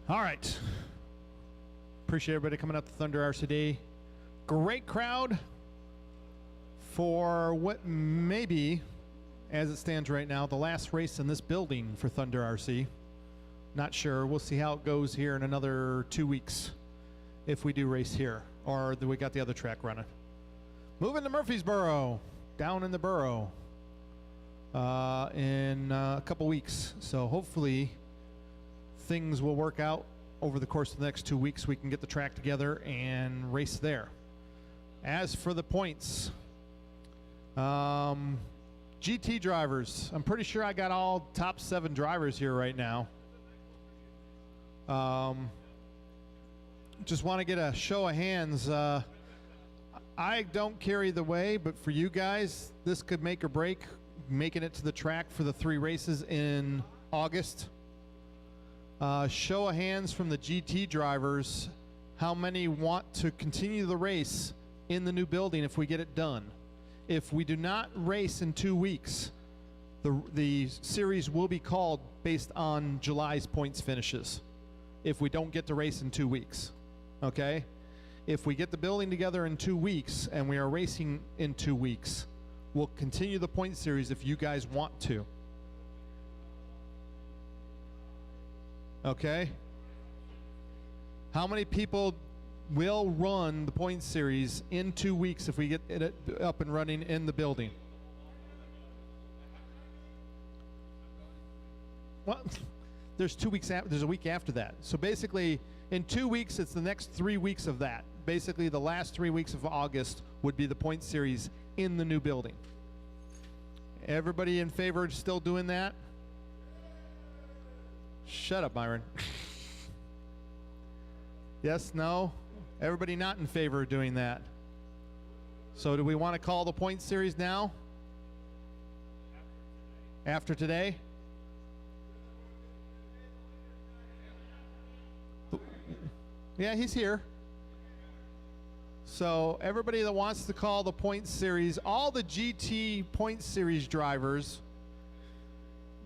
All right. Appreciate everybody coming out to Thunder RCD. Great crowd for what may be, as it stands right now, the last race in this building for Thunder RC. Not sure. We'll see how it goes here in another 2 weeks if we do race here, or we got the other track running. Moving to Murfreesboro, down in the borough, in a couple weeks. So hopefully things will work out over the course of the next 2 weeks. We can get the track together and race there. As for the points, GT drivers, I'm pretty sure I got all top 7 drivers here right now. Just want to get a show of hands. I don't carry the way, but for you guys, this could make or break making it to the track for the 3 races in August. Show of hands from the GT drivers. How many want to continue the race in the new building if we get it done? If we do not race in 2 weeks, the series will be called based on July's points finishes if we don't get to race in 2 weeks, okay? If we get the building together in 2 weeks and we are racing in 2 weeks, we'll continue the point series if you guys want to. Okay? How many people will run the point series in 2 weeks if we get it up and running in the building? Well, there's 2 weeks after, there's a week after that. So basically, in 2 weeks, it's the next 3 weeks of that. Basically, the last 3 weeks of August would be the point series in the new building. Everybody in favor of still doing that? Shut up, Myron. Yes, no? Everybody not in favor of doing that. So do we want to call the point series now? After today? Yeah, he's here. So everybody that wants to call the point series, all the GT point series drivers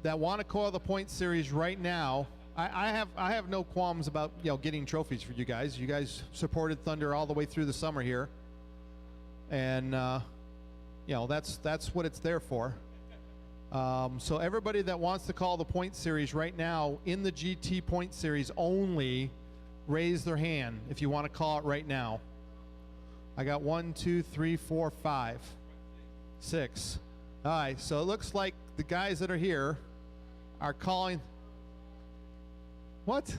that want to call the point series right now, I have no qualms about, you know, getting trophies for you guys. You guys supported Thunder all the way through the summer here, and you know, that's what it's there for. So everybody that wants to call the point series right now in the GT point series only, raise their hand if you want to call it right now. I got 1, 2, 3, 4, 5, 6. All right, so it looks like the guys that are here are calling. What?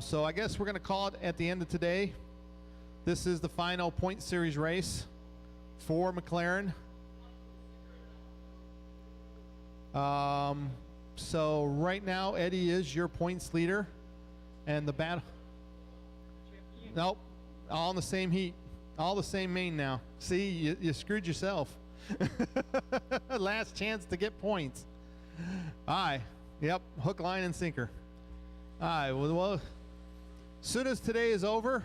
So I guess we're going to call it at the end of today. This is the final point series race for McLaren. So right now, Eddie is your points leader, and the battle. Nope, all in the same heat, all the same main now. See, you screwed yourself. Last chance to get points. All right, yep, hook, line, and sinker. All right, well, as soon as today is over,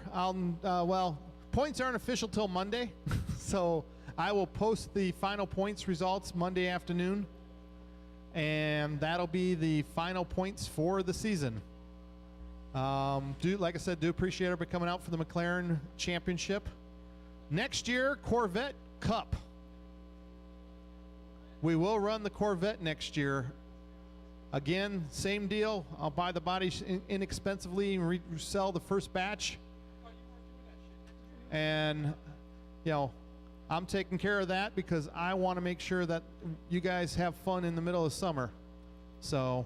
well, points aren't official till Monday, so I will post the final points results Monday afternoon. And that'll be the final points for the season. Like I said, do appreciate everybody coming out for the McLaren Championship. Next year, Corvette Cup. We will run the Corvette next year. Again, same deal. I'll buy the body inexpensively and resell the first batch. And, you know, I'm taking care of that because I want to make sure that you guys have fun in the middle of summer. So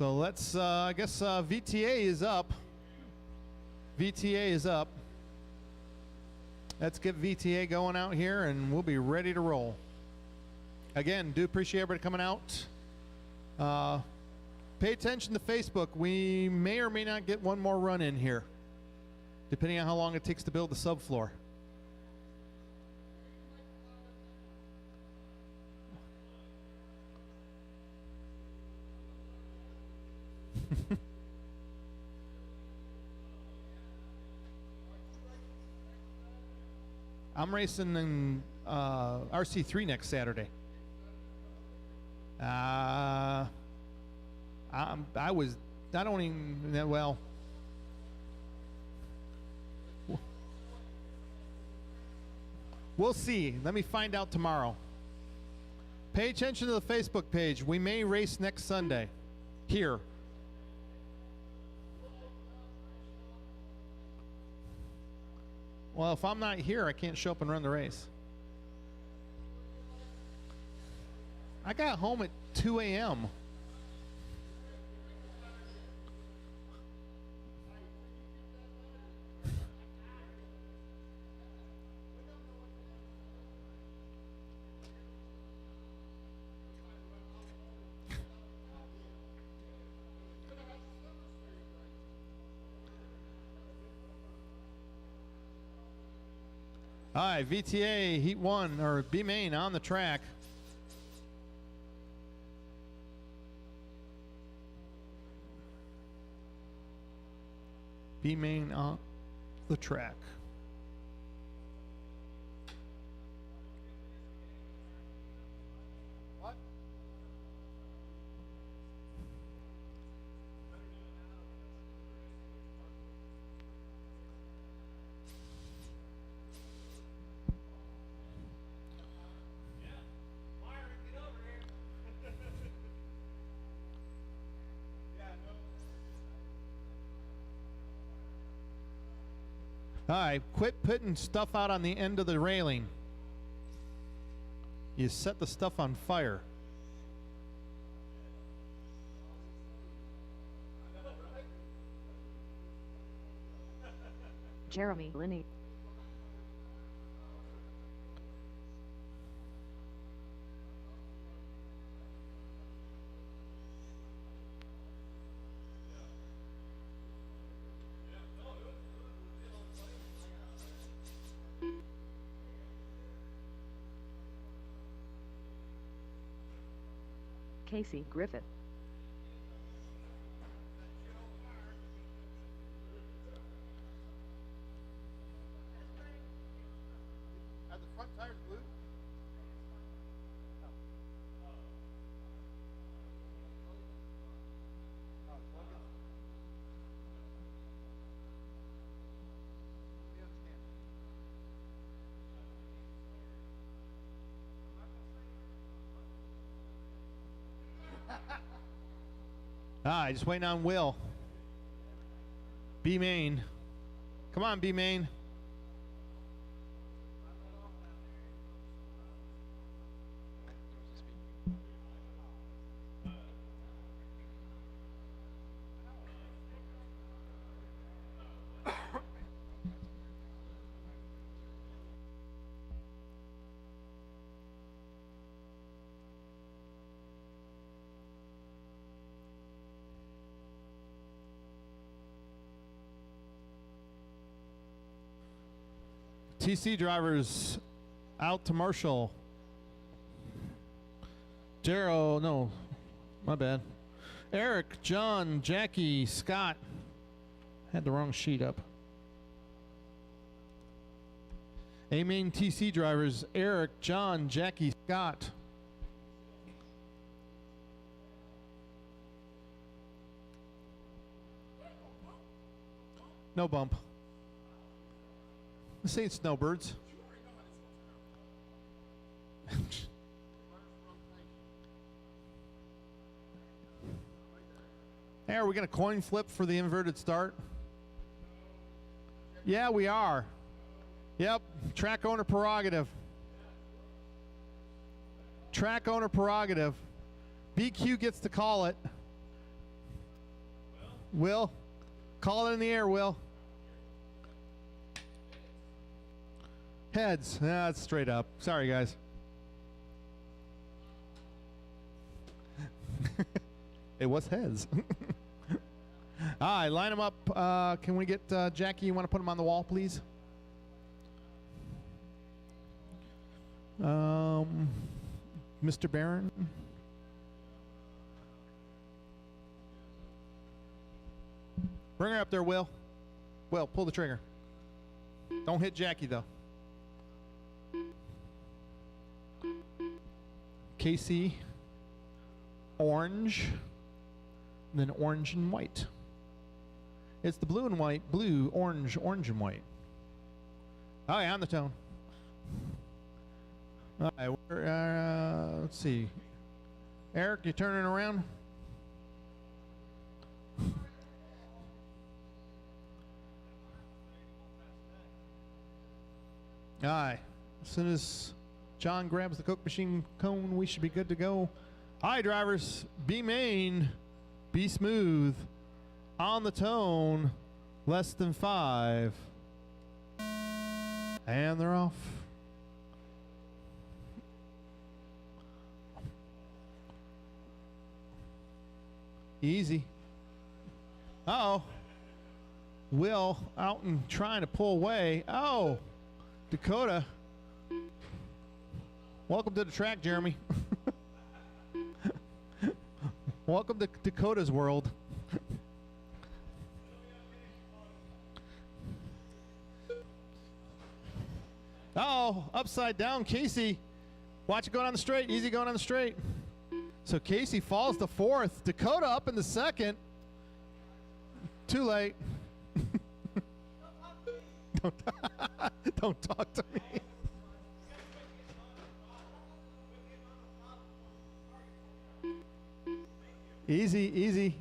let's, I guess VTA is up. VTA is up. Let's get VTA going out here and we'll be ready to roll. Again, do appreciate everybody coming out. Pay attention to Facebook. We may or may not get one more run in here, depending on how long it takes to build the subfloor. I'm racing in RC3 next Saturday. I don't even, well, we'll see. Let me find out tomorrow. Pay attention to the Facebook page. We may race next Sunday here. Well, if I'm not here, I can't show up and run the race. I got home at 2 a.m. All right, VTA Heat 1, or B main on the track. B main on the track. What? All right, quit putting stuff out on the end of the railing. You set the stuff on fire. Jeremy Linney. Casey Griffith. Are the front tires blue? Just waiting on Will. B main. Come on, B main. TC drivers out to Marshall. Darrow, no, my bad. Eric, John, Jackie, Scott. Had the wrong sheet up. A main TC drivers, Eric, John, Jackie, Scott. No bump. This ain't snowbirds. Hey, are we going to coin flip for the inverted start? Yeah, we are. Yep, track owner prerogative. Track owner prerogative. BQ gets to call it. Will, call it in the air, Will. Heads. That's straight up. Sorry, guys. It was heads. All right, line them up. Can we get Jackie? You want to put them on the wall, please? Mr. Barron. Bring her up there, Will. Will, pull the trigger. Don't hit Jackie, though. Casey, orange, and then orange and white. It's the blue and white, blue, orange, orange and white. Oh yeah, on the tone. All right, let's see. Eric, you turning around? All right. As soon as John grabs the Coke machine cone, we should be good to go. All right, drivers, be main, be smooth, on the tone, less than 5. And they're off. Easy. Uh-oh. Will out and trying to pull away. Oh, Dakota. Welcome to the track, Jeremy. Welcome to Dakota's world. Oh, upside down, Casey. Watch it going on the straight. Easy going on the straight. So Casey falls to 4th. Dakota up in the 2nd. Too late. Don't talk to me. Easy, easy,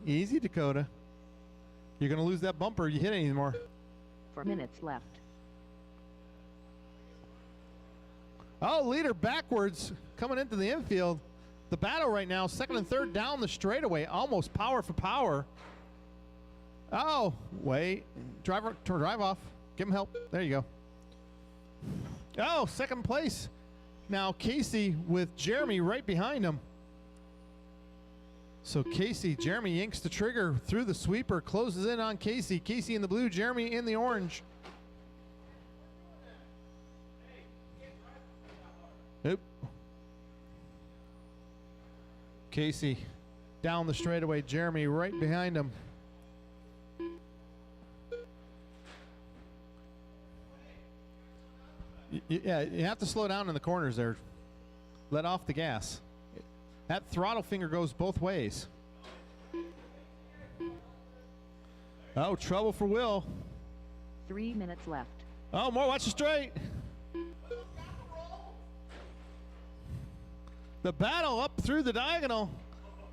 easy, Dakota. You're going to lose that bumper if you hit anymore. 4 minutes left. Oh, leader backwards coming into the infield. The battle right now, 2nd and 3rd down the straightaway, almost power for power. Oh, wait. Drive off. Give him help. There you go. Oh, 2nd place. Now Casey with Jeremy right behind him. So Casey, Jeremy yanks the trigger through the sweeper, closes in on Casey. Casey in the blue, Jeremy in the orange. Oop. Casey down the straightaway, Jeremy right behind him. Yeah, you have to slow down in the corners there. Let off the gas. That throttle finger goes both ways. Oh, trouble for Will. 3 minutes left. Oh, more, watch the straight. The battle up through the diagonal.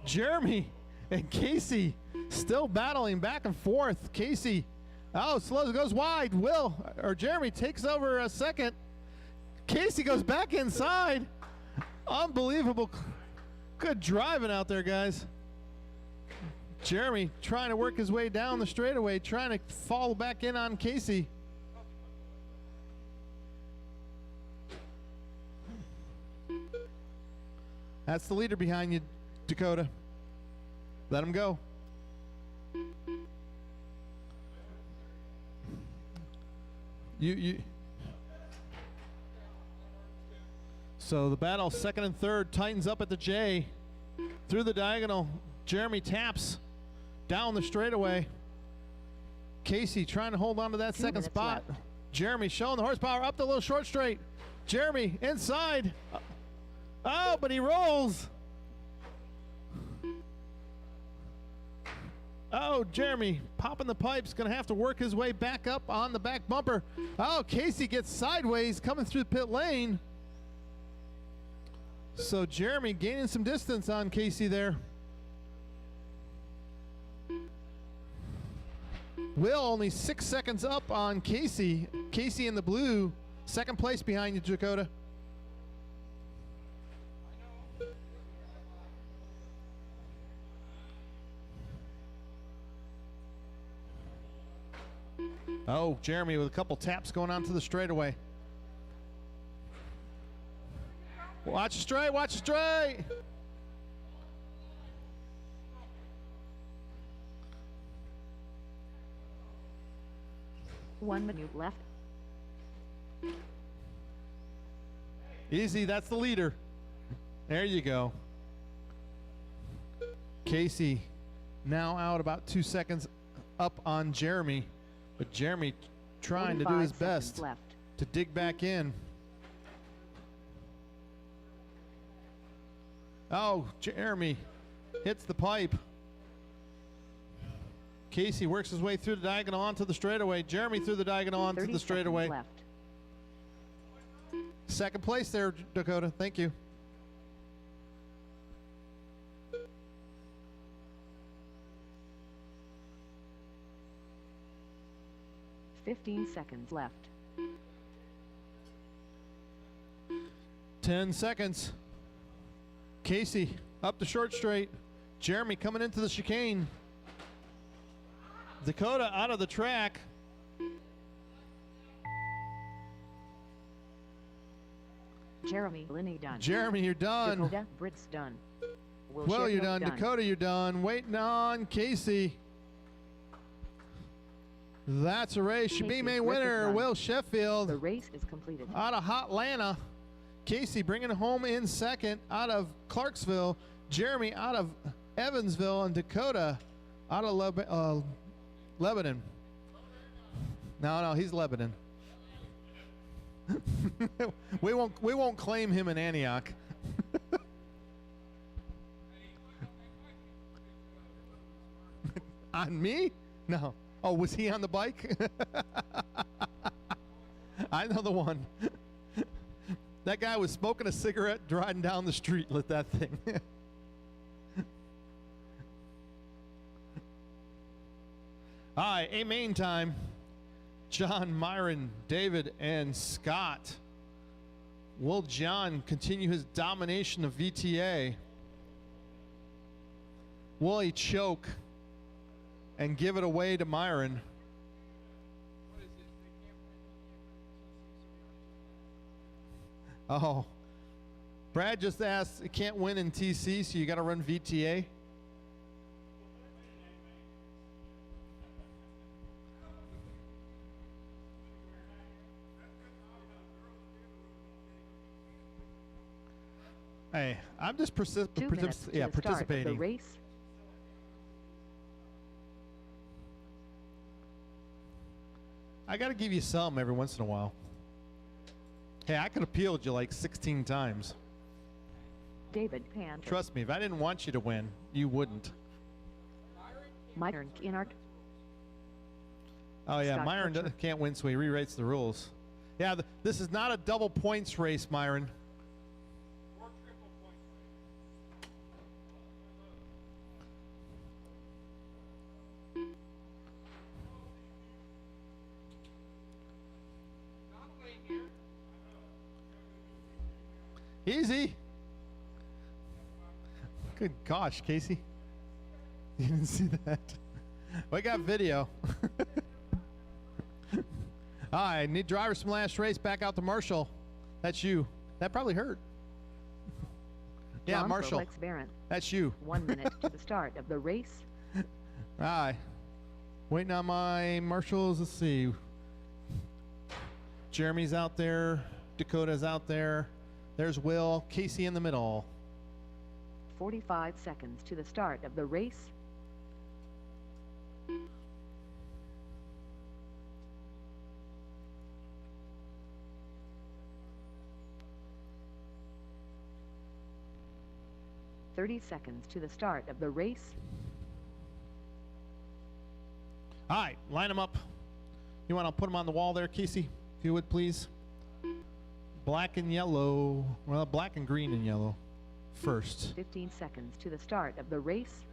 Jeremy and Casey still battling back and forth. Casey, oh, slows, goes wide. Jeremy takes over a 2nd. Casey goes back inside. Unbelievable. Good driving out there, guys. Jeremy trying to work his way down the straightaway, trying to fall back in on Casey. That's the leader behind you, Dakota. Let him go. So the battle, 2nd and 3rd, tightens up at the J. Through the diagonal, Jeremy taps down the straightaway. Casey trying to hold on to that 2nd spot. Left. Jeremy showing the horsepower up the little short straight. Jeremy inside. Oh, but he rolls. Oh, Jeremy popping the pipes, gonna have to work his way back up on the back bumper. Oh, Casey gets sideways coming through the pit lane. So Jeremy gaining some distance on Casey there. Will only 6 seconds up on Casey. Casey in the blue, 2nd place behind you, Dakota. Oh, Jeremy with a couple taps going on to the straightaway. Watch it straight, watch it straight. One minute left. Easy, that's the leader. There you go. Casey now out about 2 seconds up on Jeremy, but Jeremy trying to do his best left. to dig back in. Oh, Jeremy hits the pipe. Casey works his way through the diagonal onto the straightaway. Jeremy through the diagonal onto 30 the straightaway. seconds left. Second place there, Dakota. Thank you. Fifteen seconds left. 10 seconds. Casey up the short straight. Jeremy coming into the chicane. Dakota out of the track. Jeremy, Linney done. Jeremy, you're done. Dakota, Brits done. Will, you're done. Dakota, you're done. Waiting on Casey. That's a race. Should be Casey, main Griffith winner, done. Will Sheffield. The race is completed. Out of Hotlanta. Casey bringing it home in second. Out of Clarksville. Jeremy out of Evansville. And Dakota out of Lebanon. No, he's Lebanon. we won't claim him in Antioch. On me? No. Oh, was he on the bike? I know the one. That guy was smoking a cigarette, driving down the street, lit that thing. All right, A main time. John, Myron, David, and Scott. Will John continue his domination of VTA? Will he choke and give it away to Myron? Oh, Brad just asked, it can't win in TC, so you got to run VTA? Hey, I'm just 2 minutes to the start of participating. the race. I got to give you some every once in a while. Hey, I could have appealed you like 16 times. David Panther. Trust me, if I didn't want you to win, you wouldn't. Myron Kinnard. Oh, yeah, Scott Myron Butcher. can't win, so he rewrites the rules. Yeah, this is not a double points race, Myron. Easy. Good gosh, Casey. You didn't see that. We got video. All right, need drivers from last race back out to Marshall. That's you. That probably hurt. Yeah, John Marshall. Rolex Barron. That's you. 1 minute to the start of the race. All right. Waiting on my marshals. Let's see. Jeremy's out there. Dakota's out there. There's Will. Casey in the middle. 45 seconds to the start of the race. "30 seconds to the start of the race. All right, line them up. You want to put them on the wall there, Casey, if you would, please? Black and yellow. Well, black and green and yellow first. 15 seconds to the start of the race.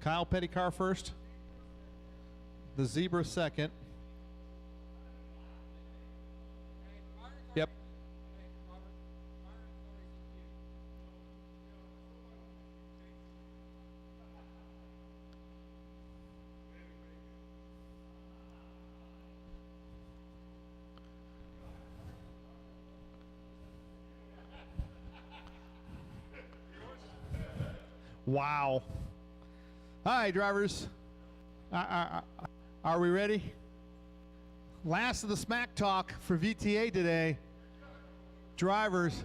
Kyle Pettycar first. The zebra second. Yep. Wow. Hi, drivers. Are we ready? Last of the smack talk for VTA today. Drivers.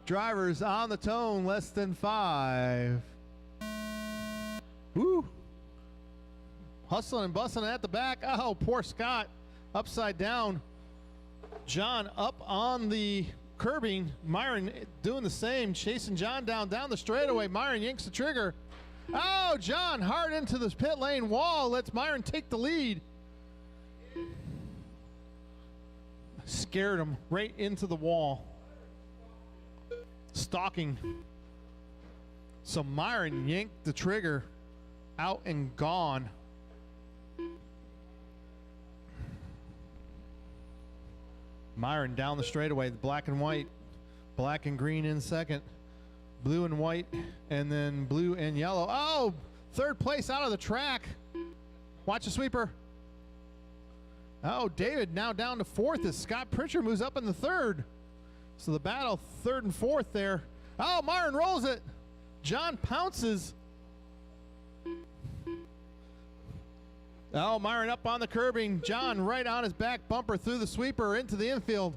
Drivers on the tone, less than 5. Woo. Hustling and bustling at the back. Oh, poor Scott. Upside down. John up on the curbing. Myron doing the same, chasing John down the straightaway. Myron yanks the trigger. Oh, John hard into the pit lane wall. Lets Myron take the lead. Scared him right into the wall. Stalking. So Myron yanked the trigger, out and gone. Myron down the straightaway, black and white, black and green in second, blue and white, and then blue and yellow. Oh, third place out of the track. Watch the sweeper. Oh, David now down to fourth as Scott Pritchard moves up in the third. So the battle, third and fourth there. Oh, Myron rolls it. John pounces. Oh, Myron up on the curbing. John right on his back bumper through the sweeper into the infield.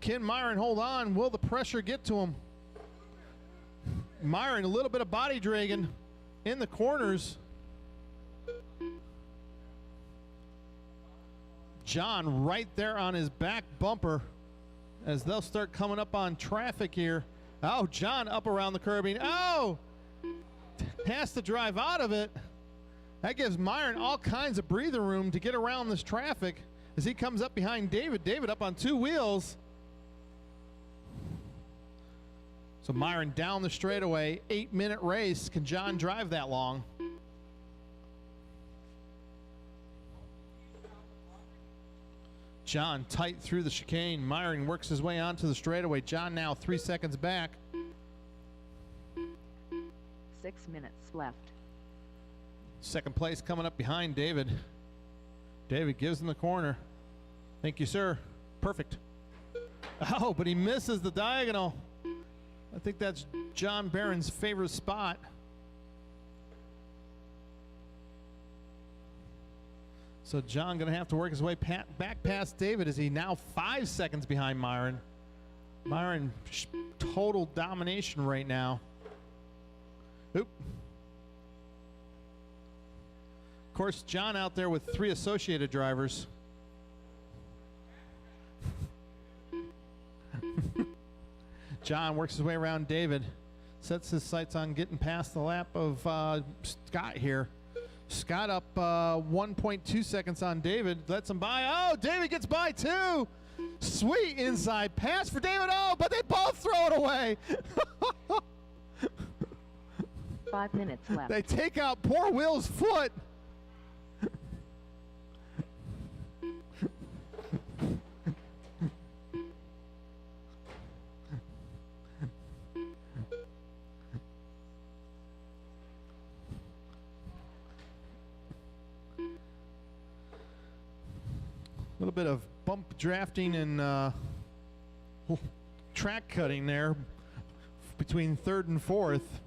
Can Myron hold on? Will the pressure get to him? Myron, a little bit of body dragging in the corners. John right there on his back bumper as they'll start coming up on traffic here. Oh, John up around the curbing. Oh, has to drive out of it. That gives Myron all kinds of breathing room to get around this traffic as he comes up behind David. David up on two wheels. So Myron down the straightaway, 8-minute race. Can John drive that long? John tight through the chicane. Myron works his way onto the straightaway. John now 3 seconds back. 6 minutes left. Second place coming up behind David. David gives him the corner. Thank you, sir. Perfect. Oh, but he misses the diagonal. I think that's John Barron's favorite spot. So John going to have to work his way back past David as he now 5 seconds behind Myron. Myron, total domination right now. Oop. Of course, John out there with 3 associated drivers. John works his way around David. Sets his sights on getting past the lap of Scott here. Scott up 1.2 seconds on David. Lets him by. Oh, David gets by too. Sweet inside pass for David. Oh, but they both throw it away. 5 minutes left. They take out poor Will's foot. A little bit of bump drafting and track cutting there between third and fourth.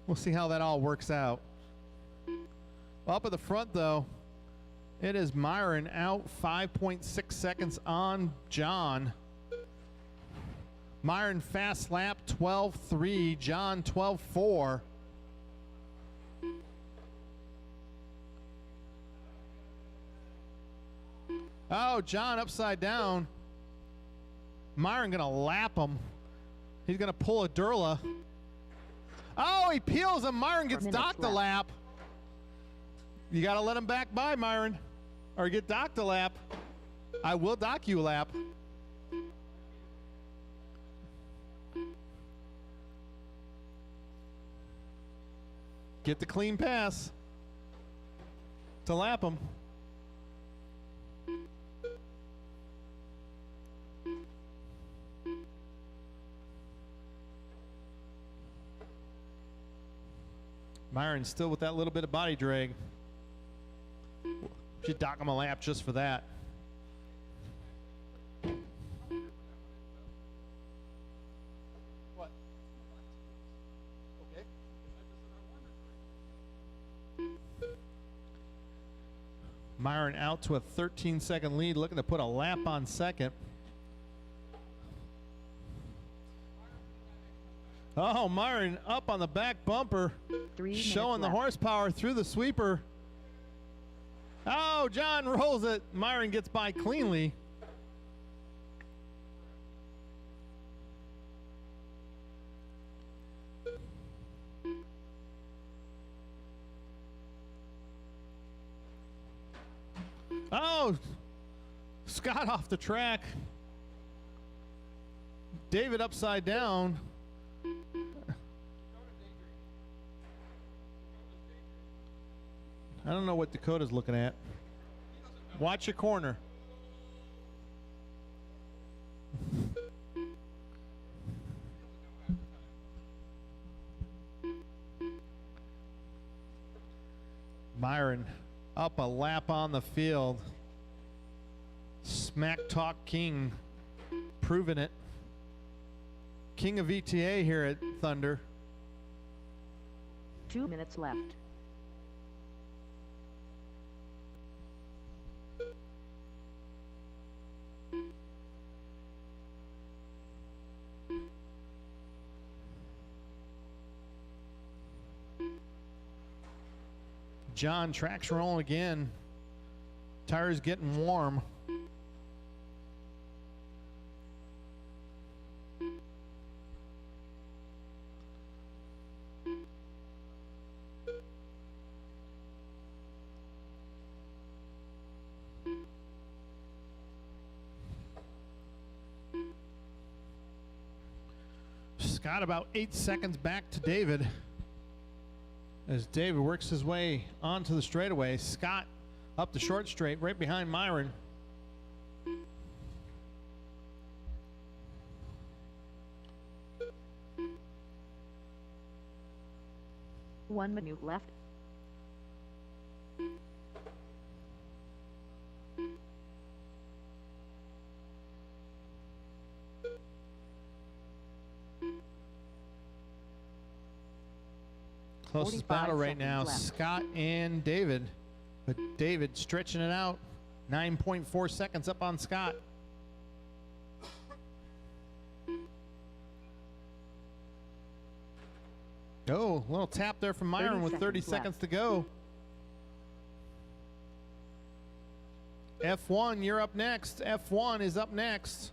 We'll see how that all works out. Up at the front, though, it is Myron out 5.6 seconds on John. Myron fast lap 12.3, John 12.4. Oh, John upside down. Myron gonna lap him. He's gonna pull a Durla. Oh, he peels him. Myron gets docked a lap. You gotta let him back by, Myron, or get docked a lap. I will dock you a lap. Get the clean pass to lap him. Myron still with that little bit of body drag. Should dock him a lap just for that. What? Okay. Myron out to a 13-second lead, looking to put a lap on second. Oh, Myron up on the back bumper, showing the horsepower through the sweeper. Oh, John rolls it. Myron gets by cleanly. Oh, Scott off the track. David upside down. I don't know what Dakota's looking at. Watch your corner. Myron up a lap on the field. Smack Talk King proving it. King of ETA here at Thunder. 2 minutes left. John, track's rolling again. Tires getting warm. Scott about 8 seconds back to David. As David works his way onto the straightaway, Scott up the short straight, right behind Myron. One minute left. Closest 45 battle right now, seconds left. Scott and David. But David stretching it out. 9.4 seconds up on Scott. Oh, a little tap there from Myron with 30 seconds to go. F1, you're up next. F1 is up next.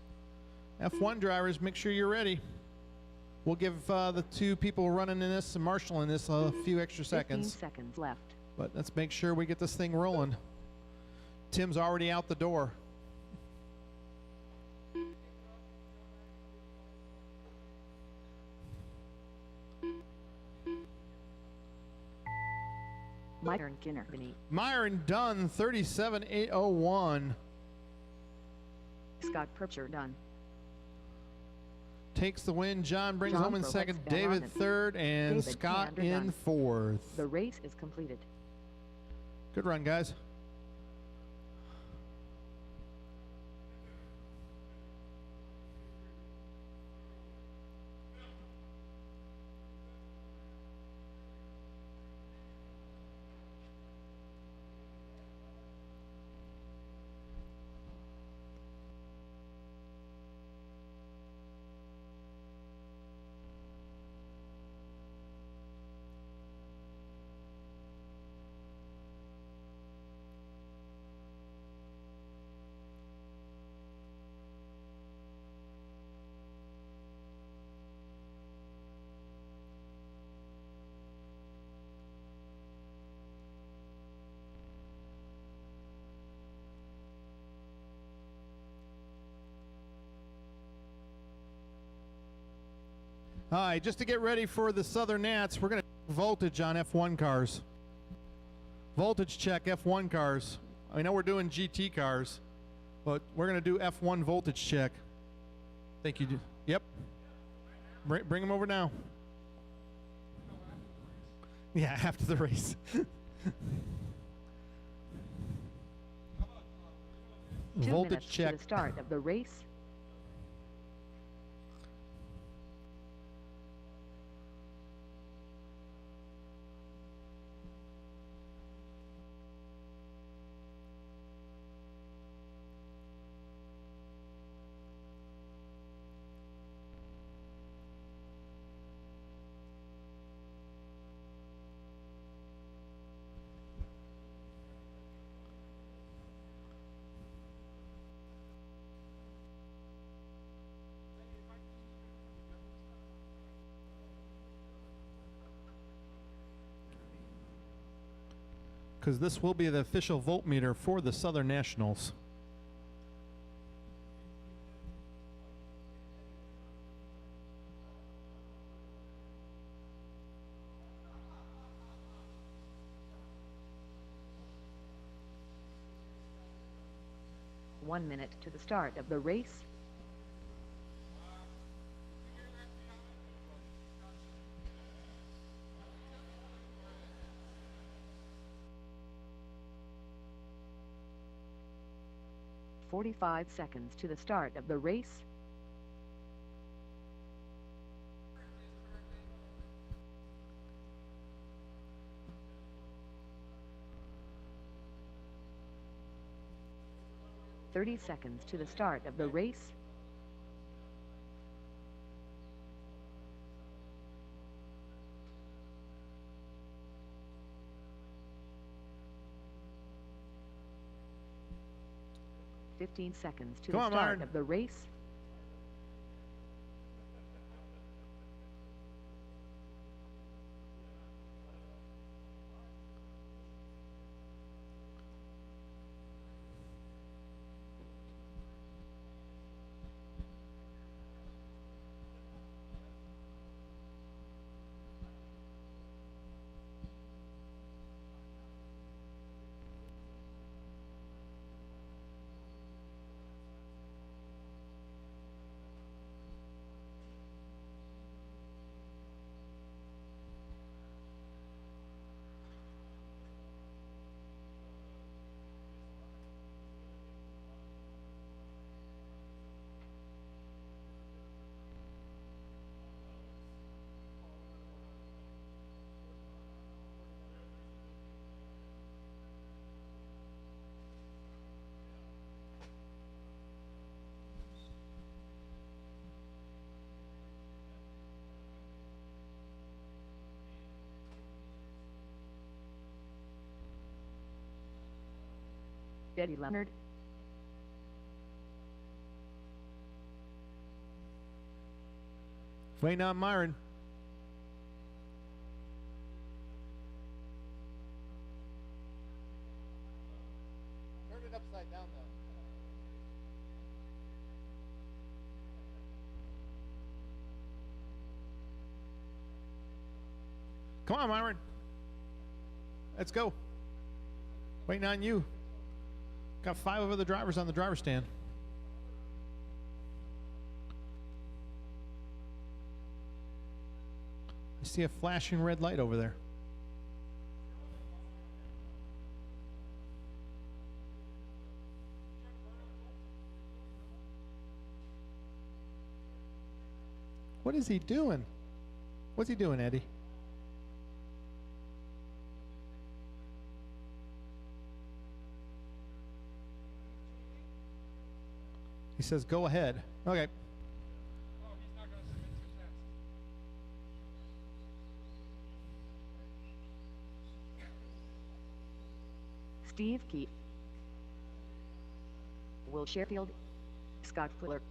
F1 drivers, make sure you're ready. We'll give the two people running in this and Marshall in this a few extra 15 seconds. seconds left. But let's make sure we get this thing rolling. Tim's already out the door. Myron Kinner. Myron done, 37.801. Scott Percher done. Takes the win. John brings John home in Roberts second. been David on it. third, and David Scott Kander in done. fourth. The race is completed. Good run, guys. All right, just to get ready for the Southern Nats, we're going to voltage on F1 cars. Voltage check F1 cars. I know we're doing GT cars, but we're going to do F1 voltage check. Thank you. Yep. Bring them over now. Yeah, after the race. 2 Voltage minutes check. to the start of the race. because this will be the official voltmeter for the Southern Nationals. One minute to the start of the race. "45 seconds to the start of the race. "30 seconds to the start of the race. "15 seconds to the start Myron. of the race. Eddie Leonard. Waiting on Myron. Turn it upside down, though. Come on, Myron. Let's go. Waiting on you. Got 5 other drivers on the driver's stand. I see a flashing red light over there. What is he doing? What's he doing, Eddie? He says, go ahead. Okay. Oh, he's not going to submit too fast. Steve Key. Will Sherfield. Scott Fuller.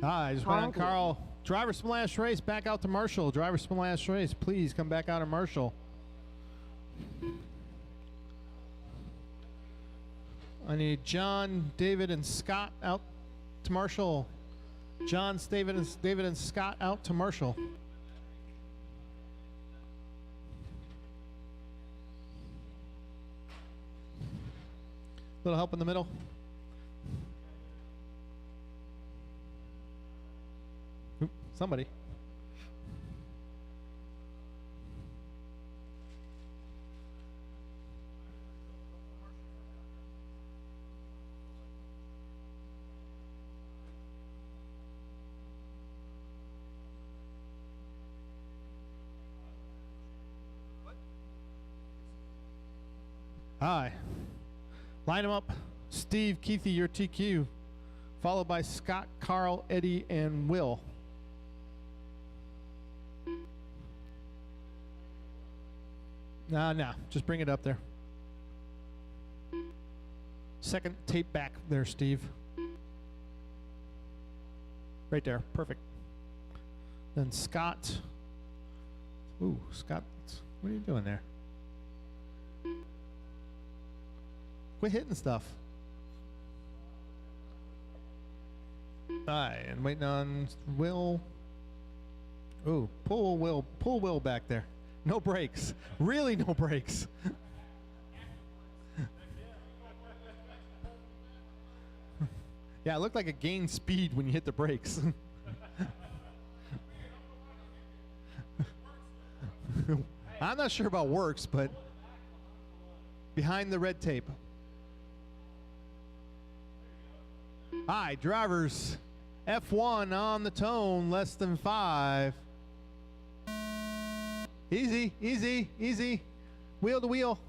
I just went on Carl. Carl. Driver splash race, back out to Marshall. Driver splash race, please come back out of Marshall. I need John, David, and Scott out to Marshall. John, David, and Scott out to Marshall. Little help in the middle. Oop, somebody. Hi. Line them up. Steve, Keithy, your TQ. Followed by Scott, Carl, Eddie, and Will. No. Just bring it up there. Second tape back there, Steve. Right there. Perfect. Then Scott. Ooh, Scott. What are you doing there? Quit hitting stuff. All right, and waiting on Will. Ooh, pull Will back there. No brakes. Really no brakes. Yeah, it looked like it gained speed when you hit the brakes. I'm not sure about works, but behind the red tape. All right, drivers, F1 on the tone, less than 5. Easy, easy, easy. Wheel to wheel.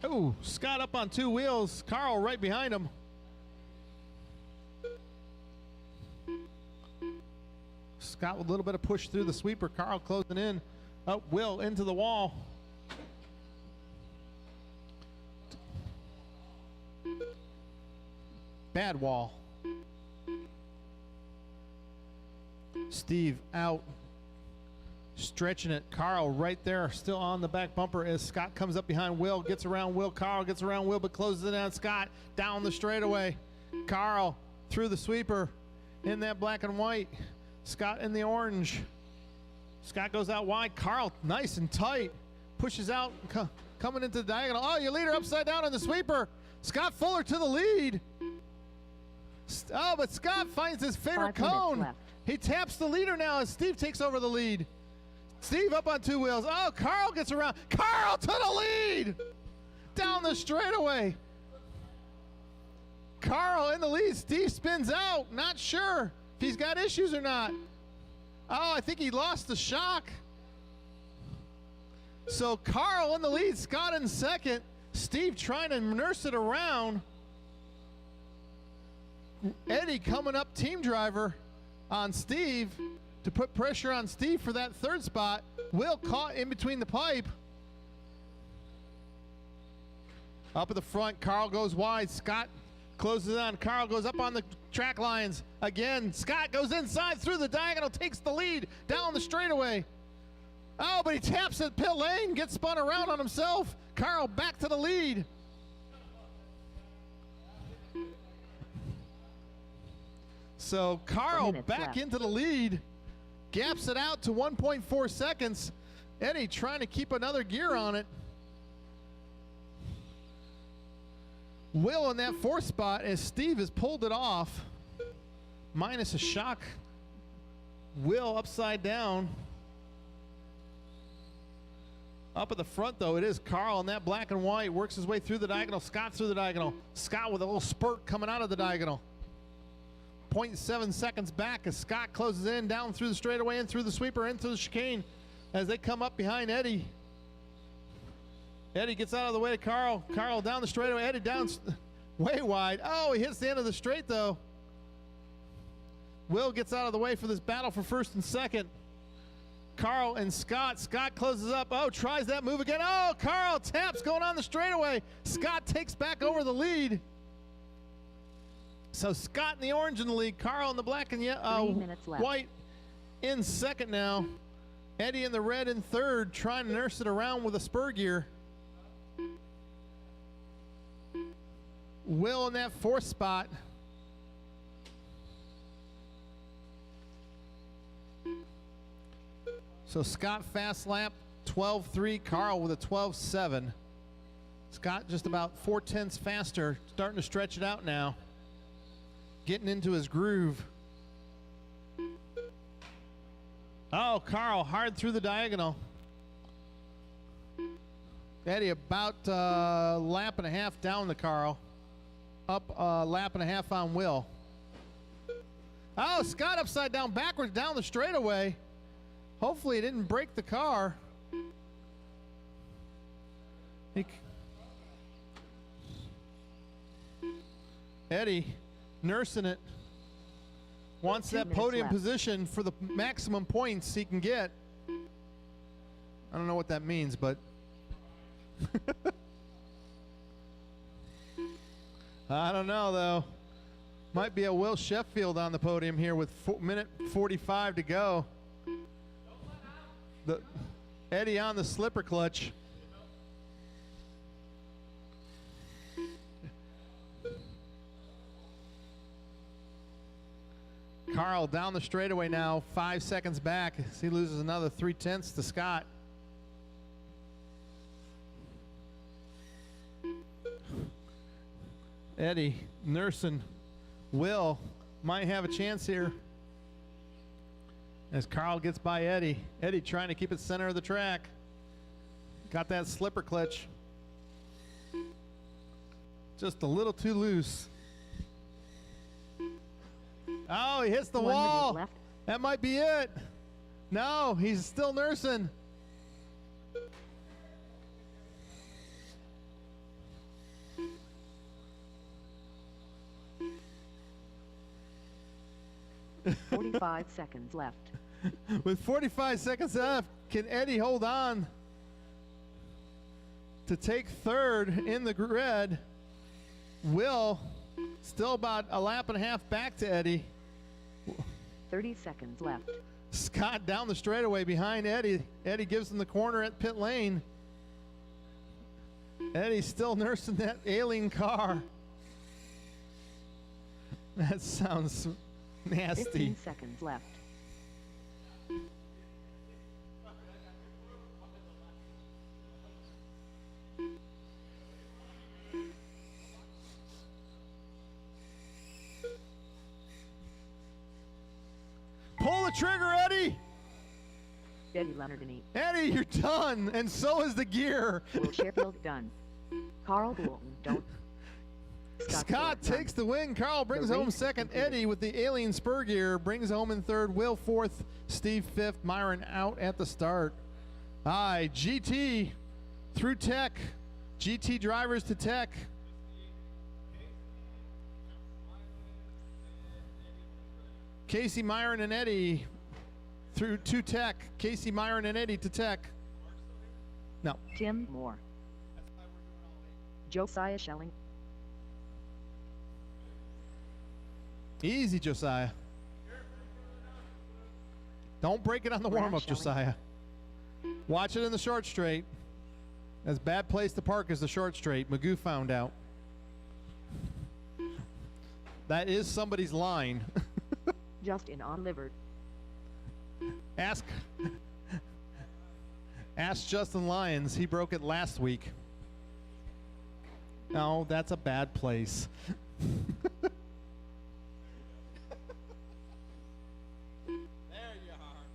Oh, Scott up on 2 wheels. Carl right behind him. Scott with a little bit of push through the sweeper. Carl closing in. Oh, Will into the wall. Bad wall. Steve out. Stretching it. Carl right there, still on the back bumper as Scott comes up behind Will, gets around Will. Carl gets around Will, but closes it on Scott down the straightaway. Carl through the sweeper in that black and white. Scott in the orange. Scott goes out wide. Carl nice and tight. Pushes out, coming into the diagonal. Oh, your leader upside down on the sweeper. Scott Fuller to the lead. Oh, but Scott finds his favorite 5 minutes cone. left. He taps the leader now as Steve takes over the lead. Steve up on 2 wheels. Oh, Carl gets around. Carl to the lead. Down the straightaway. Carl in the lead. Steve spins out. Not sure if he's got issues or not. Oh, I think he lost the shock. So Carl in the lead. Scott in second. Steve trying to nurse it around. Eddie coming up, team driver on Steve to put pressure on Steve for that 3rd spot. Will caught in between the pipe. Up at the front, Carl goes wide. Scott closes it on. Carl goes up on the track lines. Again, Scott goes inside through the diagonal, takes the lead down the straightaway. Oh, but he taps at pit lane, gets spun around on himself. Carl back to the lead. So Carl back left. into the lead, gaps it out to 1.4 seconds. Eddie trying to keep another gear on it. Will in that 4th spot as Steve has pulled it off, minus a shock. Will upside down. Up at the front, though, it is Carl in that black and white. Works his way through the diagonal. Scott through the diagonal. Scott with a little spurt coming out of the diagonal. 0.7 seconds back as Scott closes in, down through the straightaway, in through the sweeper, into the chicane as they come up behind Eddie. Eddie gets out of the way to Carl. Carl down the straightaway. Eddie down way wide. Oh, he hits the end of the straight, though. Will gets out of the way for this battle for 1st and 2nd. Carl and Scott. Scott closes up. Oh, tries that move again. Oh, Carl taps going on the straightaway. Scott takes back over the lead. So Scott in the orange in the lead. Carl in the black and 3 minutes left. white in second now. Eddie in the red in 3rd, trying to nurse it around with a spur gear. Will in that 4th spot. So Scott fast lap 12.3, Carl with a 12.7. Scott just about 4/10 faster, starting to stretch it out now. Getting into his groove. Oh, Carl hard through the diagonal. Eddie about a lap and a half down to Carl. Up a lap and a half on Will. Oh, Scott upside down backwards down the straightaway. Hopefully he didn't break the car. Eddie nursing it. Wants 2 that minutes podium left. position for the maximum points he can get. I don't know what that means, but I don't know, though. Might be a Will Sheffield on the podium here with minute 45 to go. Eddie on the slipper clutch. Carl down the straightaway now, 5 seconds back. As he loses another 3/10 to Scott. Eddie, Nursen, Will might have a chance here. As Carl gets by Eddie. Eddie trying to keep it center of the track. Got that slipper clutch. Just a little too loose. Oh, he hits the 1 minute wall. left. That might be it. No, he's still nursing. .45 seconds left. With 45 seconds left, can Eddie hold on to take third in the red? Will still about a lap and a half back to Eddie. 30 seconds left. Scott down the straightaway behind Eddie. Eddie gives him the corner at pit lane. Eddie's still nursing that alien car. That sounds nasty. 15 seconds left. Pull the trigger, Eddie. Eddie Leonard and E. Eddie, you're done, and so is the gear. Will Sheffield done. Carl Boulton don't. Scott takes the win. Carl brings The home race is second. completed. Eddie with the alien spur gear brings home in third. Will fourth. Steve fifth. Myron out at the start. Aye, GT through Tech. GT drivers to Tech. Casey, Myron, and Eddie through to Tech. Casey, Myron, and Eddie to Tech. No. Tim Moore. Josiah Schelling. Easy, Josiah. Don't break it on the Brad warm-up, Shelley. Josiah. Watch it in the short straight. That's a bad place to park is the short straight. Magoo found out. That is somebody's line. Justin Unlivered. Ask Justin Lyons. He broke it last week. No, that's a bad place. There you are.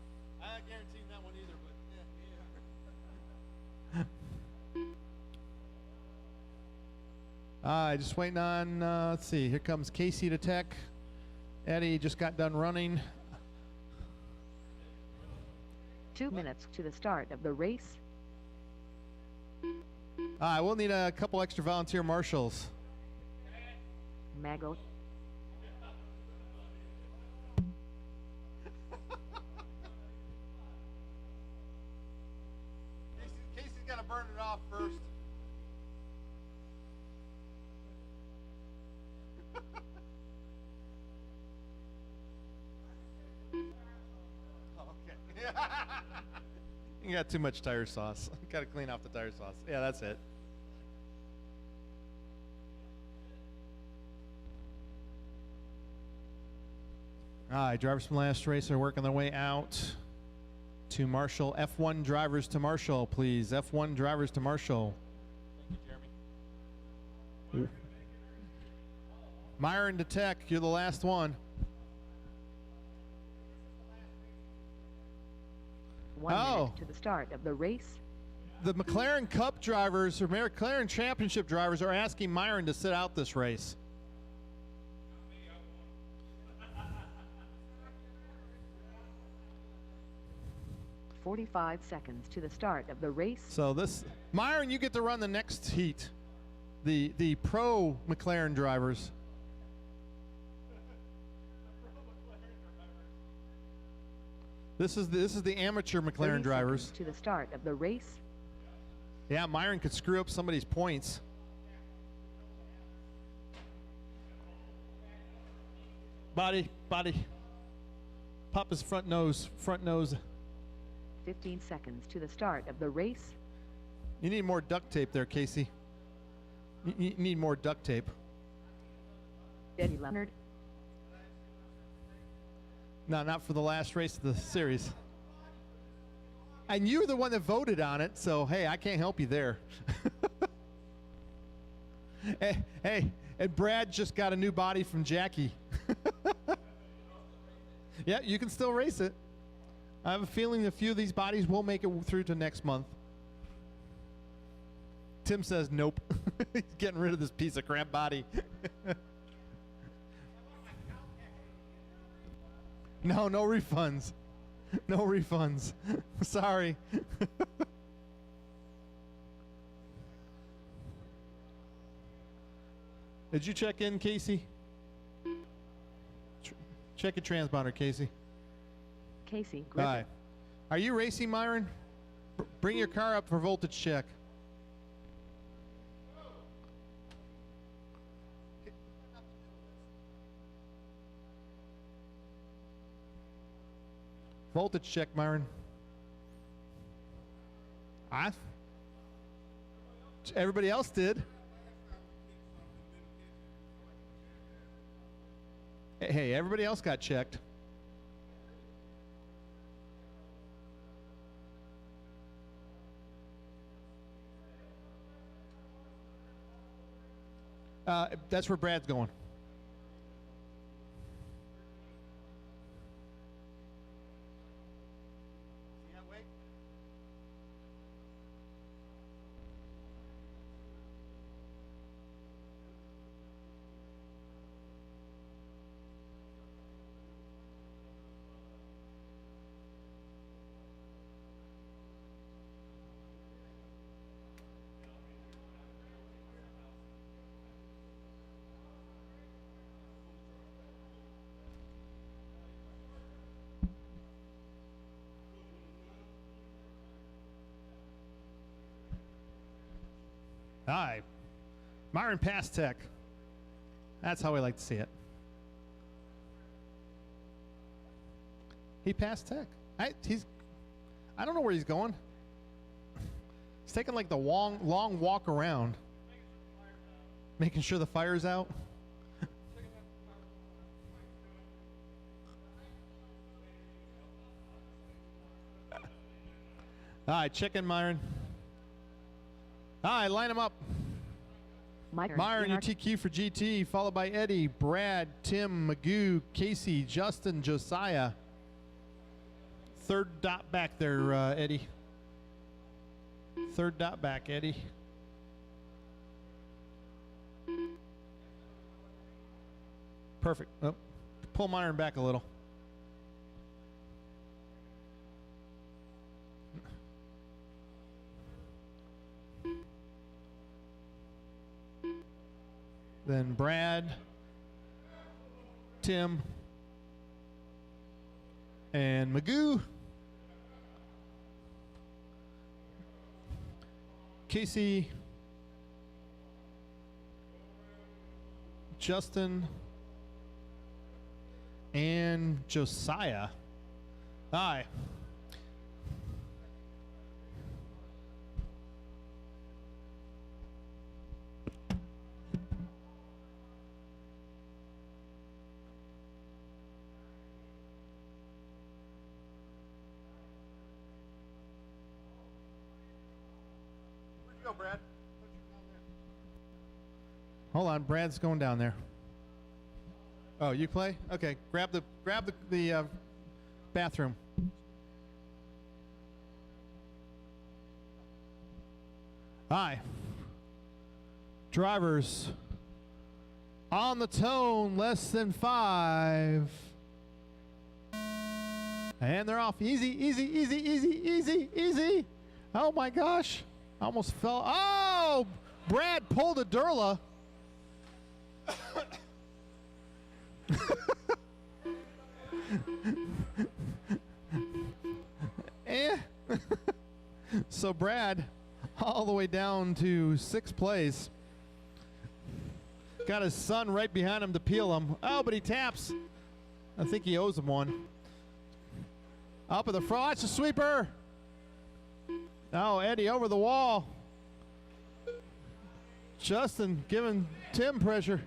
I guarantee that one either, but just waiting on, let's see, here comes Casey to Tech. Eddie just got done running. 2 minutes to the start of the race. We'll need a couple extra volunteer marshals. Mago. Casey's got to burn it off first. Okay. You got too much tire sauce. Got to clean off the tire sauce. Yeah, that's it. All right, drivers from last race are working their way out to Marshall. F1 drivers to Marshall, please. F1 drivers to Marshall. Thank you, Jeremy. Myron to Tech, you're the last one. 1 minute to the start of the race. The McLaren Cup drivers or McLaren Championship drivers are asking Myron to sit out this race. .45 seconds to the start of the race. So this, Myron, you get to run the next heat. The pro McLaren drivers. This is the amateur 30 McLaren drivers. seconds to the start of the race. Yeah, Myron could screw up somebody's points. Body. Pop his front nose. 15 seconds to the start of the race. You need more duct tape there, Casey. You need more duct tape. Eddie Leonard. No, not for the last race of the series. And you're the one that voted on it, so hey, I can't help you there. Hey, and Brad just got a new body from Jackie. Yeah, you can still race it. I have a feeling a few of these bodies will make it through to next month. Tim says nope. He's getting rid of this piece of crap body. No refunds. No refunds. Sorry. Did you check in, Casey? Check your transponder, Casey. Casey, All right. Are you racing, Myron? Bring your car up for voltage check. Voltage check, Myron. Everybody else did. Hey, everybody else got checked. That's where Brad's going. All right. Myron passed tech. That's how we like to see it. He passed tech. I don't know where he's going. He's taking like the long walk around. Making sure the fire's out. All right, check in, Myron. All right, line them up. Myron, your TQ for GT, followed by Eddie, Brad, Tim, Magoo, Casey, Justin, Josiah. Third dot back there, Eddie. Third dot back, Eddie. Perfect. Oh, pull Myron back a little. Then Brad, Tim, and Magoo. Casey, Justin, and Josiah. Hi. Brad. Hold on, Brad's going down there. Oh, you play? Okay, grab the bathroom. Hi. Drivers on the tone, less than 5. And they're off. Easy, easy, easy, easy, easy, easy. Oh my gosh. Almost fell. Oh, Brad pulled a Durla. So Brad, all the way down to 6th place. Got his son right behind him to peel him. Oh, but he taps. I think he owes him one. Up at the front. It's a sweeper. Oh, Eddie over the wall. Justin giving Tim pressure.